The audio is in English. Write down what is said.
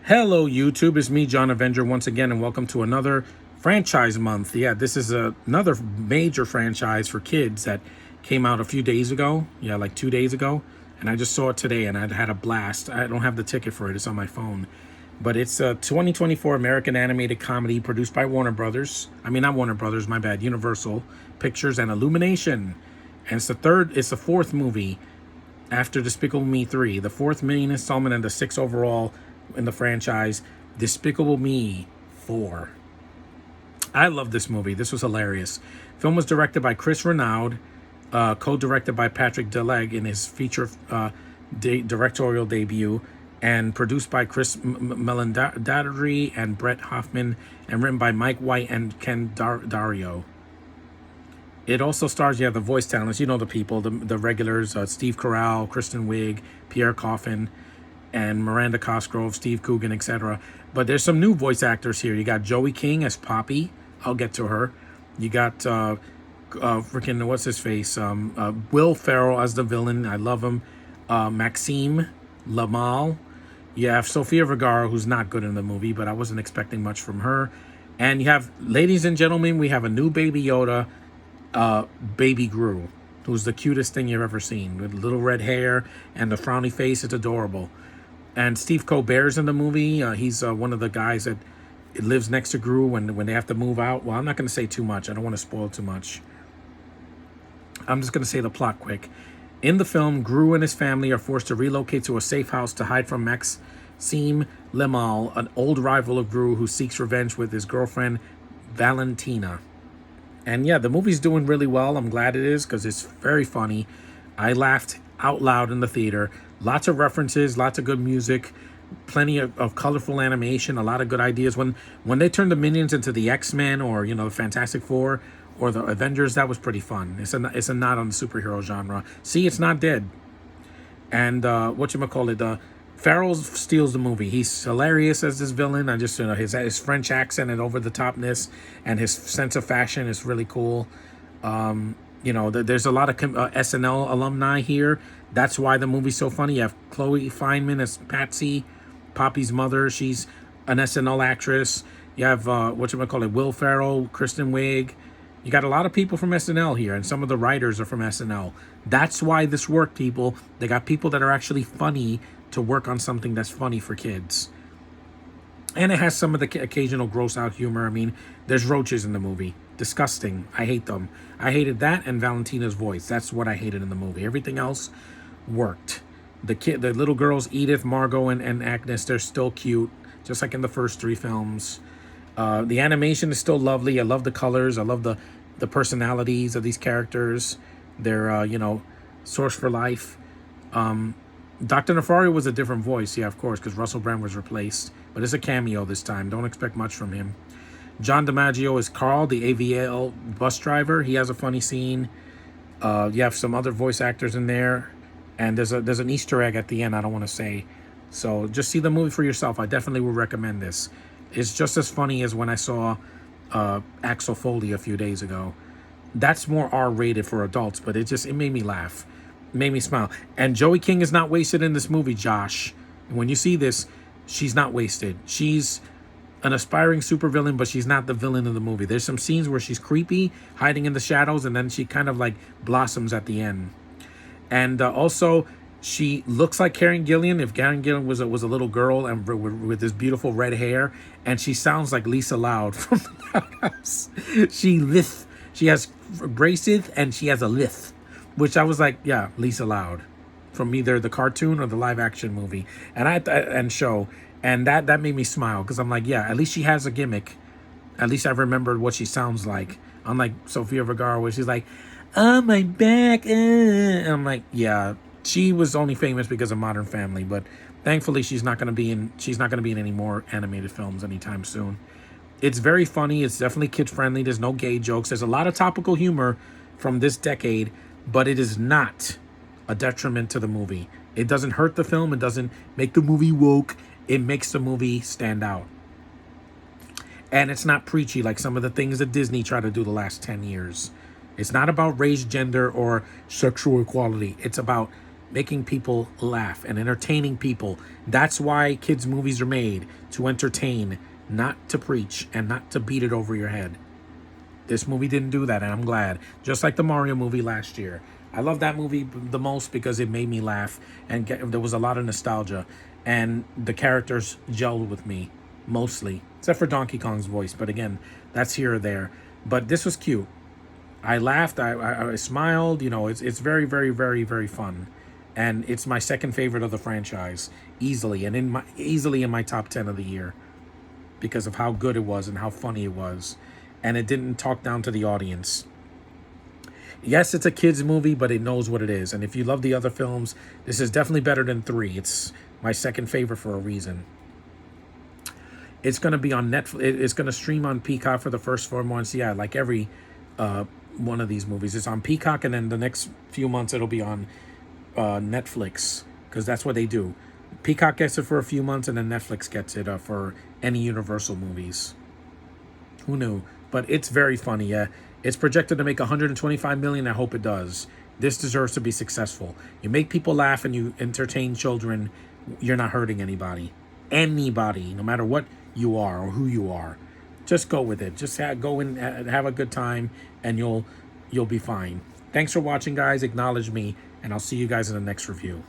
Hello, YouTube. It's me, John Avenger, once again, and welcome to another franchise month. Yeah, this is another major franchise for kids that came out a few days ago. Yeah, like 2 days ago. And I just saw it today, and I had a blast. I don't have the ticket for it. It's on my phone. But it's a 2024 American animated comedy produced by Warner Brothers. I mean, not Warner Brothers, my bad. Universal Pictures and Illumination. And it's the fourth movie after Despicable Me 3, the fourth main installment and the sixth overall in the franchise, Despicable Me 4. I love this movie. This was hilarious. Film was directed by Chris Renaud, co-directed by Patrick Deleg in his feature directorial debut, and produced by Chris Meledandri and Brett Hoffman, and written by Mike White and Ken Dario. It also stars, the voice talents, the people, the regulars, Steve Carell, Kristen Wiig, Pierre Coffin, and Miranda Cosgrove, Steve Coogan, etc. But there's some new voice actors here. You got Joey King as Poppy. I'll get to her. You got freaking what's his face? Will Ferrell as the villain. I love him. Maxime Lamal. You have Sofia Vergara, who's not good in the movie, but I wasn't expecting much from her. And you have, ladies and gentlemen, we have a new Baby Yoda, Baby Gru, who's the cutest thing you've ever seen, with little red hair and the frowny face. It's adorable. And Steve Colbert's in the movie. He's one of the guys that lives next to Gru when they have to move out. Well, I'm not going to say too much. I don't want to spoil too much. I'm just going to say the plot quick. In the film, Gru and his family are forced to relocate to a safe house to hide from Maxime Lemal, an old rival of Gru who seeks revenge with his girlfriend, Valentina. And yeah, the movie's doing really well. I'm glad it is because it's very funny. I laughed out loud in the theater. Lots of references, lots of good music, plenty of colorful animation, a lot of good ideas. When they turned the Minions into the X-Men or, the Fantastic Four or the Avengers, that was pretty fun. It's a nod on the superhero genre. See, it's not dead. And Farrell steals the movie. He's hilarious as this villain. I just, his French accent and over-the-topness and his sense of fashion is really cool. There's a lot of SNL alumni here. That's why the movie's so funny. You have Chloe Fineman as Patsy, Poppy's mother. She's an SNL actress. You have, Will Ferrell, Kristen Wiig. You got a lot of people from SNL here, and some of the writers are from SNL. That's why this worked, people. They got people that are actually funny to work on something that's funny for kids. And it has some of the occasional gross-out humor. I mean, there's roaches in the movie. Disgusting. I hate them. I hated that and Valentina's voice. That's what I hated in the movie. Everything else worked. The little girls, Edith, Margot, and Agnes, they're still cute, just like in the first three films. The animation is still lovely. I love the colors. I love the personalities of these characters. They're, source for life. Dr. Nefario was a different voice, of course, because Russell Brand was replaced. But it's a cameo this time. Don't expect much from him. John DiMaggio is Carl, the AVL bus driver. He has a funny scene. You have some other voice actors in there. And there's an Easter egg at the end I don't want to say. So just see the movie for yourself. I definitely would recommend this. It's just as funny as when I saw Axel Foley a few days ago. That's more R-rated for adults, but it made me laugh. It made me smile. And Joey King is not wasted in this movie, Josh. When you see this, she's not wasted. She's an aspiring supervillain, but she's not the villain of the movie. There's some scenes where she's creepy, hiding in the shadows, and then she kind of like blossoms at the end. And also, she looks like Karen Gillan. If Karen Gillan was a little girl and with this beautiful red hair, and she sounds like Lisa Loud from the House. She has braces and she has a lisp, which I was like, yeah, Lisa Loud from either the cartoon or the live action movie and show. And that made me smile because I'm like, yeah, at least she has a gimmick. At least I remembered what she sounds like. Unlike Sofia Vergara, where she's like, oh, my back. And I'm like, yeah, she was only famous because of Modern Family. But thankfully, she's not going to be in any more animated films anytime soon. It's very funny. It's definitely kid-friendly. There's no gay jokes. There's a lot of topical humor from this decade, but it is not a detriment to the movie. It doesn't hurt the film. It doesn't make the movie woke. It makes the movie stand out. And it's not preachy like some of the things that Disney tried to do the last 10 years. It's not about race, gender, or sexual equality. It's about making people laugh and entertaining people. That's why kids' movies are made, to entertain, not to preach and not to beat it over your head. This movie didn't do that, and I'm glad. Just like the Mario movie last year. I love that movie the most because it made me laugh, and there was a lot of nostalgia, and the characters gelled with me, mostly. Except for Donkey Kong's voice, but again, that's here or there. But this was cute. I laughed, I smiled, it's very, very, very, very fun. And it's my second favorite of the franchise, easily, and easily in my top 10 of the year, because of how good it was and how funny it was. And it didn't talk down to the audience. Yes, it's a kids movie, but it knows what it is. And if you love the other films, this is definitely better than 3. It's my second favorite for a reason. It's going to be on Netflix. It's going to stream on Peacock for the first 4 months. Yeah, like every one of these movies. It's on Peacock, and then the next few months it'll be on Netflix, because that's what they do. Peacock gets it for a few months, and then Netflix gets it for any Universal movies. Who knew? But it's very funny. Yeah, it's projected to make 125 million. I hope it does. This deserves to be successful. You make people laugh and you entertain children. You're not hurting anybody. Anybody, no matter what you are or who you are. Just go with it. Just go and have a good time, and you'll be fine. Thanks for watching, guys. Acknowledge me, and I'll see you guys in the next review.